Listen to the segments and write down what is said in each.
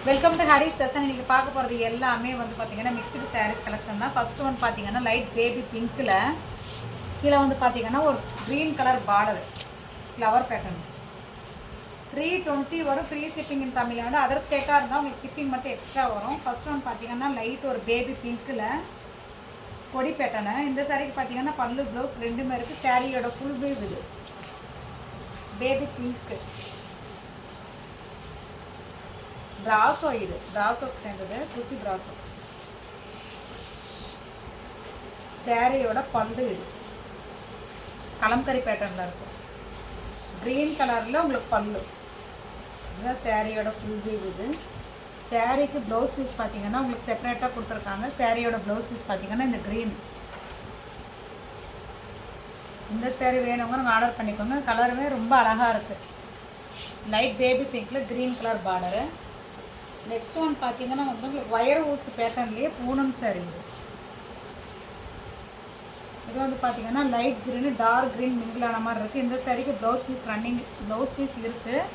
Welcome to Haris fashion. இன்றைக்கி பார்க்க போகிறது எல்லாமே வந்து பார்த்திங்கன்னா மிக்ஸ்டு சாரீஸ் கலெக்ஷன் தான். ஃபஸ்ட்டு ஒன்று பார்த்திங்கன்னா லைட் பேபி பிங்க்கில் கீழே வந்து பார்த்திங்கன்னா ஒரு green colour border flower pattern 320 வரும். ஃப்ரீ ஷிப்பிங் இன் தமிழ். வந்து அதர் ஸ்டேட்டாக இருந்தால் உங்களுக்கு ஷிப்பிங் மட்டும் எக்ஸ்ட்ரா வரும். ஃபஸ்ட்டு ஒன்று பார்த்திங்கன்னா லைட் ஒரு பேபி பிங்க்கில் கொடி பேட்டர்னு. இந்த சாரீக்கு பார்த்திங்கன்னா பல்லு ப்ளவுஸ் ரெண்டுமே இருக்குது. சாரியோட ஃபுல் வியூ இது பேபி பிங்க்கு. பிராசோ, இது பிராசோக்கு சேர்ந்தது, குசி பிராசோ. சாரியோட பல்லு இது கலம்கரி பேட்டர்னில் இருக்கும். க்ரீன் கலரில் உங்களுக்கு பல்லு. இதுதான் சாரியோட ஃபுல் வியூ. இது சாரிக்கு ப்ளவுஸ் பீஸ் பார்த்தீங்கன்னா உங்களுக்கு செப்பரேட்டாக கொடுத்துருக்காங்க. சாரியோட ப்ளவுஸ் பீஸ் பார்த்தீங்கன்னா இந்த க்ரீன். இந்த சாரி வேணுங்க ஆர்டர் பண்ணிக்கோங்க. கலருமே ரொம்ப அழகாக இருக்குது. லைட் பேபி பிங்க்கில் green colour border. Next one பார்த்தீங்கன்னா வந்து உங்களுக்கு வயர் ஊசி பேட்டர்ன்லேயே பூனம் சாரி. இது வந்து பார்த்தீங்கன்னா லைட் க்ரீனு டார்க் க்ரீன் மிங்கிளான மாதிரி இருக்குது. இந்த சாரிக்கு blouse piece running blouse piece இருக்குது,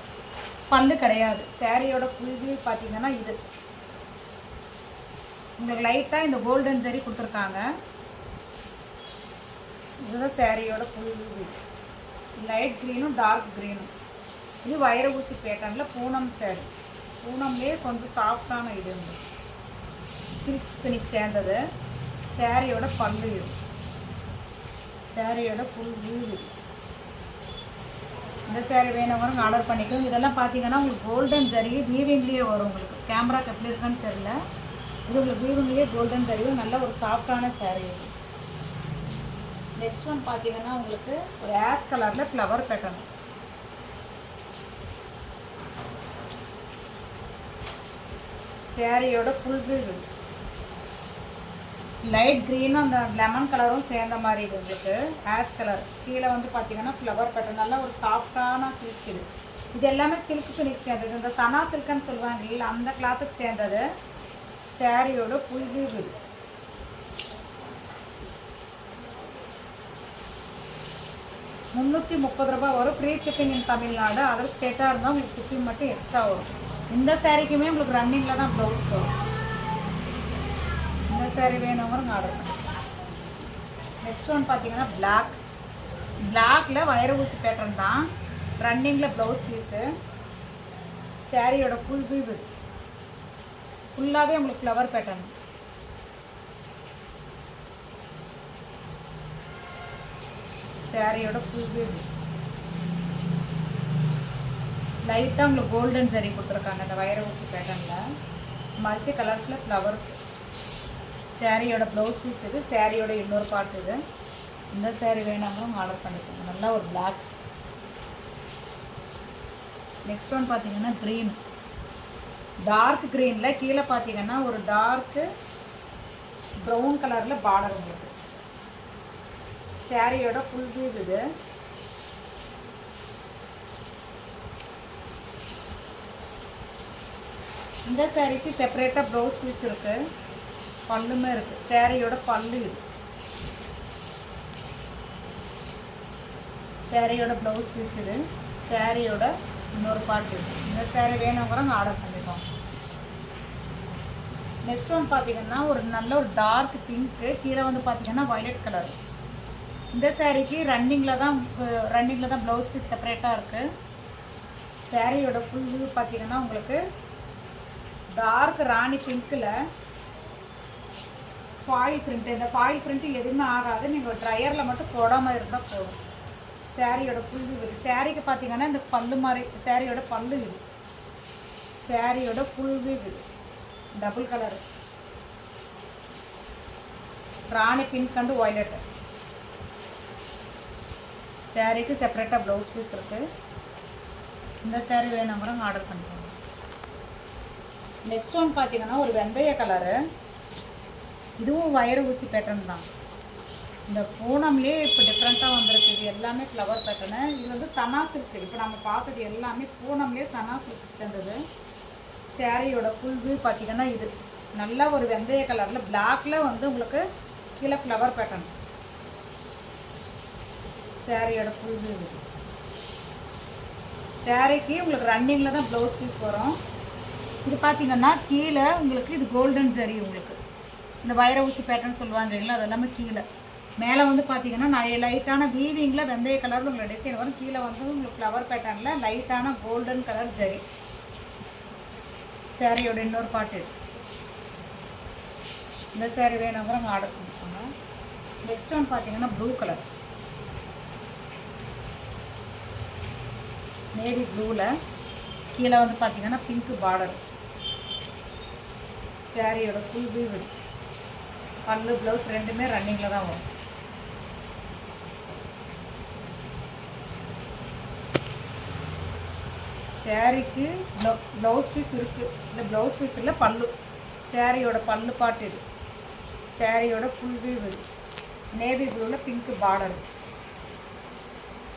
பல்லு கிடையாது. சாரியோட ஃபுல் வியூ பார்த்தீங்கன்னா இது உங்களுக்கு லைட்டாக இந்த கோல்டன் ஜரி கொடுத்துருக்காங்க. இதுதான் சாரியோட ஃபுல் வியூ. லைட் க்ரீனும் டார்க் க்ரீனும். இது வயர் ஊசி பேட்டர்னில் பூனம் சாரி. பூனம்லேயே கொஞ்சம் சாஃப்டான இது உண்டு. சில்க் ஸ்பினிக் சேர்ந்தது. சாரியோட பல்லு இது. சாரியோட ஃபுல் வியூ இது. இந்த சாரீ வேணவங்க ஆர்டர் பண்ணிக்கோங்க. இதெல்லாம் பார்த்தீங்கன்னா உங்களுக்கு கோல்டன் ஜரி வீவிங்லேயே வரும். உங்களுக்கு கேமராக்கு எப்படி இருக்குன்னு தெரில. இது உங்களுக்கு வீவிங்லேயே கோல்டன் ஜரியும் நல்ல ஒரு சாஃப்டான சாரீ இது. நெக்ஸ்ட் ஒன் பார்த்தீங்கன்னா உங்களுக்கு ஒரு ஆஷ் கலரில் ஃப்ளவர் பேட்டர்ன். சாரியோட ஃபுல் வியூ இது. லைட் க்ரீனும் அந்த லெமன் கலரும் சேர்ந்த மாதிரி இது உங்களுக்கு ஆஷ் கலர். கீழே வந்து பார்த்தீங்கன்னா ஃப்ளவர் பேட்டர்ன். நல்லா ஒரு சாஃப்டான சில்க் இது. இது எல்லாமே சில்க் துணிக்கு சேர்ந்தது. இந்த சனா சில்க்குன்னு சொல்லுவாங்க இல்லை, அந்த கிளாத்துக்கு சேர்ந்தது. சாரியோட ஃபுல் வியூ இது. ₹330 வரும். ஃப்ரீ ஷிப்பிங் இன் தமிழ்நாடு. அதர் ஸ்டேட்டாக இருந்தால் உங்களுக்கு ஷிப்பிங் மட்டும் எக்ஸ்ட்ரா வரும். இந்த சாரீக்குமே உங்களுக்கு ரன்னிங்கில் தான் ப்ளவுஸ் வரும். இந்த சாரீ வேணுங்கிறவங்க ஆர்டர் பண்ணுங்க. நெக்ஸ்ட் ஒன் பார்த்தீங்கன்னா பிளாக்ல வயர் ஊசி பேட்டர்ன் தான். ரன்னிங்கில் ப்ளவுஸ் பீஸு. சாரியோட ஃபுல் வியூ இது. ஃபுல்லாகவே உங்களுக்கு ஃப்ளவர் பேட்டர்ன். சாரியோட ஃபுல் வியூ. லைட்டாக உங்களுக்கு கோல்டன் ஜரி கொடுத்துருக்காங்க இந்த வயர் ஊசி பேட்டர்னில். மல்டி கலர்ஸில் ஃப்ளவர்ஸ். சாரியோட ப்ளவுஸ் பீஸ் இது. சாரியோட இன்னொரு பார்ட் இது. இந்த சாரீ வேணாலும் ஆர்டர் பண்ணிக்கோங்க. நல்லா ஒரு பிளாக். நெக்ஸ்ட் ஒன் பார்த்தீங்கன்னா க்ரீன், டார்க் க்ரீனில் கீழே பார்த்தீங்கன்னா ஒரு டார்க்கு ப்ரௌன் கலரில் பார்டர் உங்களுக்கு. சாரியோட ஃபுல் வியூ இது. இந்த சாரீக்கு செப்பரேட்டாக ப்ளவுஸ் பீஸ் இருக்குது, பல்லுமே இருக்குது. சாரியோட பல்லு இது. சாரியோட ப்ளவுஸ் பீஸ் இது. சாரியோட இன்னொரு பார்ட் இது. இந்த சாரீ வேணுங்கிறவங்க ஆர்டர் பண்ணிக்கோங்க. நெக்ஸ்ட் ஒன் பார்த்தீங்கன்னா ஒரு நல்ல ஒரு டார்க் பிங்க்கு. கீழே வந்து பார்த்தீங்கன்னா வயலட் கலர். இந்த சாரீக்கு ரன்னிங்கில் தான் ப்ளவுஸ் பீஸ் செப்பரேட்டாக இருக்குது. சாரியோட ஃபுல் வியூ பார்த்தீங்கன்னா உங்களுக்கு டார்க் ராணி பிங்க்கில் ஃபாயில் பிரிண்ட்டு. இந்த ஃபாயில் பிரிண்ட்டு எதுவுமே ஆகாது. நீங்கள் ட்ரையரில் மட்டும் போடாமல் இருந்தால் போதும். சாரியோட ஃபுல் வியூ இது. சாரிக்கு பார்த்தீங்கன்னா இந்த பல்லு மாதிரி சாரியோட பல்லு இது. சாரியோட ஃபுல் வியூ இது. Double colour Rani pink and violet. சாரிக்கு செப்பரேட்டாக ப்ளவுஸ் பீஸ் இருக்குது. இந்த சாரீ வேணுங்கிறவங்க ஆர்டர் பண்ணிக்கோங்க. நெக்ஸ்ட் ஒன் பார்த்தீங்கன்னா ஒரு வெந்தய கலரு. இதுவும் வயர் ஊசி பேட்டர்ன் தான். இந்த பூனம்லேயே இப்போ டிஃப்ரெண்ட்டாக வந்திருக்கு. இது எல்லாமே ஃப்ளவர் பேட்டர்னு. இது வந்து சனா சில்க்கு. இப்போ நம்ம பார்த்தது எல்லாமே பூனம்லேயே சனா சில்க் சேர்ந்தது. சாரியோட ஃபுல் வியூ பார்த்தீங்கன்னா இது நல்லா ஒரு வெந்தய கலரில் பிளாக்ல வந்து உங்களுக்கு கீழே ஃப்ளவர் பேட்டர்ன். சாரியோட ஃபுல் வியூ இது. சாரீக்கு உங்களுக்கு ரன்னிங்கில் தான் ப்ளவுஸ் பீஸ் வரும். இது பார்த்தீங்கன்னா கீழே உங்களுக்கு இது கோல்டன் ஜரி, உங்களுக்கு இந்த வைர ஊசி பேட்டர்ன் சொல்லுவாங்க இல்லைங்களா, அது எல்லாமே கீழே. மேலே வந்து பார்த்தீங்கன்னா நிறைய லைட்டான வீவிங்கில் வெந்தய கலரில் உங்களுக்கு டிசைன் வரும். கீழே வந்து உங்களுக்கு ஃப்ளவர் பேட்டர்னில் லைட்டான கோல்டன் கலர் ஜரி. சாரியோட இன்னொரு பாட்டு. இந்த சாரீ வேணுங்கிறவங்க ஆர்டர் பண்ணிக்கோங்க. நெக்ஸ்ட் ஒன் பார்த்தீங்கன்னா ப்ளூ கலர், நேவி ப்ளூவில் கீழே வந்து பார்த்தீங்கன்னா பிங்க் பார்டர். சாரியோட ஃபுல் வியூ, பல்லு ப்ளவுஸ் ரெண்டுமே ரன்னிங்கில் தான் வரும். சாரிக்கு ப்ளவுஸ் பீஸ் இருக்குது, இல்லை ப்ளவுஸ் பீஸ் இல்லை பல்லு. சாரியோட பல்லு பாட்டு இது. சாரியோட ஃபுல் வியூ இது. நேவி ப்ளூவில் பிங்க் பார்டர்.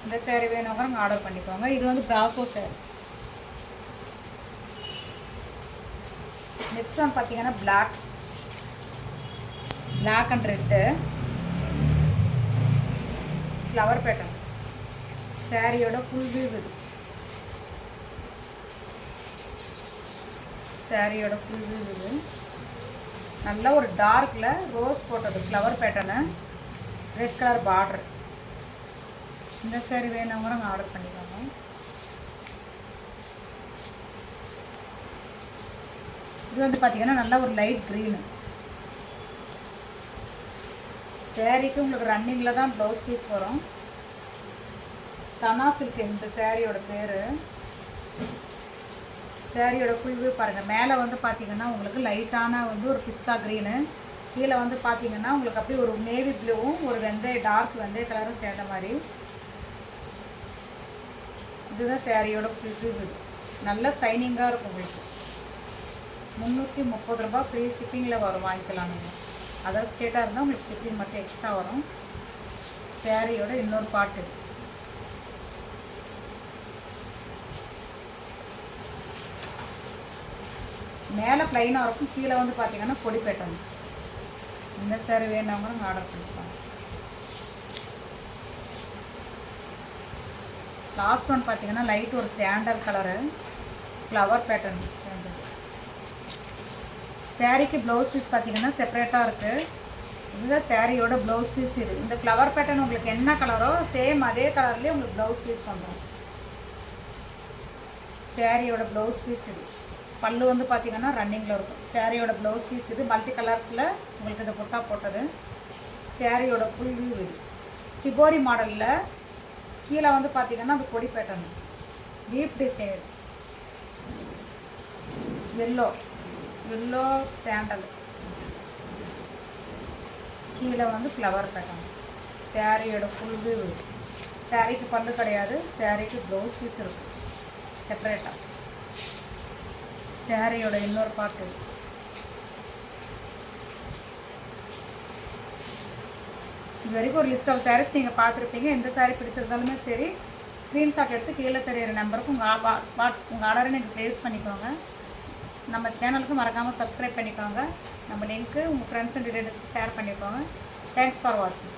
இந்த சாரீ வேணுங்கிறவங்க ஆர்டர் பண்ணிக்கோங்க. இது வந்து பிராசோ சாரீ. நெக்ஸ்ட் ஒன் பார்த்தீங்கன்னா black and red flower pattern. சாரியோட ஃபுல் வியூ இது. சாரியோட ஃபுல் வியூ இது. நல்ல ஒரு டார்க்கில் ரோஸ் போட்டது flower pattern, red colour border. இந்த சாரீ வேணுங்கிறவங்க ஆர்டர் பண்ணிக்கோங்க. இது வந்து பார்த்தீங்கன்னா நல்ல ஒரு லைட் க்ரீனு. சாரீக்கு உங்களுக்கு ரன்னிங்கில் தான் ப்ளவுஸ் பீஸ் வரும். சனா சில்க் இந்த சாரியோட பேர். சாரியோட ஃபுல் வியூ பாருங்கள். மேலே வந்து பார்த்தீங்கன்னா உங்களுக்கு லைட்டான வந்து ஒரு பிஸ்தா க்ரீனு, கீழே வந்து பார்த்தீங்கன்னா உங்களுக்கு அப்படியே ஒரு நேவி ப்ளூவும் ஒரு டார்க் வெந்தய கலரும் சேர்ந்த மாதிரி. இதுதான் சாரியோட ஃபுல் வியூ. இது நல்ல சைனிங்காக இருக்கும். உங்களுக்கு 330 ரூபா ஃப்ரீ ஷிப்பிங்கில் வரும், வாங்கிக்கலாம் நீங்கள். அதாவது ஸ்டேட்டாக இருந்தால் உங்களுக்கு ஷிப்பிங் மட்டும் எக்ஸ்ட்ரா வரும். சாரியோட இன்னொரு பாட்டு. மேலே ப்ளைனாக இருக்கும், கீழே வந்து பார்த்தீங்கன்னா பொடி பேட்டர்ன். இந்த சாரீ வேணுங்கிறவங்க ஆர்டர் பண்ணிக்கலாம். லாஸ்ட் ஒன் பார்த்தீங்கன்னா லைட் ஒரு sandal colour flower pattern. Sandal சாரீக்கு ப்ளவுஸ் பீஸ் பார்த்தீங்கன்னா செப்பரேட்டாக இருக்குது. இதுதான் சாரியோட ப்ளவுஸ் பீஸ். இது இந்த ஃப்ளவர் பேட்டர்ன் உங்களுக்கு என்ன கலரோ சேம் அதே கலர்லேயே உங்களுக்கு ப்ளவுஸ் பீஸ் பண்ணுறோம். சாரியோட ப்ளவுஸ் பீஸ் இது. பல்லு வந்து பார்த்திங்கன்னா ரன்னிங்கில் இருக்கும். சாரியோட ப்ளவுஸ் பீஸ் இது. மல்டி கலர்ஸில் உங்களுக்கு இந்த புட்டா போட்டது. சாரியோட ஃபுல் வியூ இது. சிபோரி மாடலில் கீழே வந்து பார்த்திங்கன்னா அந்த கொடி pattern, deep design, yellow sandal, கீழே வந்து ஃப்ளவர் பேட்டர்ன். சாரியோட ஃபுல் வியூ இது. சாரிக்கு பல்லு கிடையாது, சாரிக்கு ப்ளவுஸ் பீஸ் இருக்கும் செப்பரேட்டாக. சாரியோட இன்னொரு பாட்டு. இது வரைக்கும் ஒரு லிஸ்ட் ஆஃப் சாரீஸ் நீங்கள் பார்த்துருப்பீங்க. எந்த சாரீ பிடிச்சிருந்தாலுமே சரி, ஸ்க்ரீன்ஷாட் எடுத்து கீழே தெரியிற நம்பருக்கு உங்கள் ஆர்டரை நீங்கள் ப்ளேஸ் பண்ணிக்கோங்க. நம்ம சேனலுக்கு மறக்காமல் சப்ஸ்கிரைப் பண்ணிக்கோங்க. நம்ம லிங்க்கு உங்கள் ஃப்ரெண்ட்ஸ் அண்ட் ரிலேட்டிவ்ஸ்க்கு ஷேர் பண்ணிக்கோங்க. தேங்க்ஸ் ஃபார் வாட்சிங்.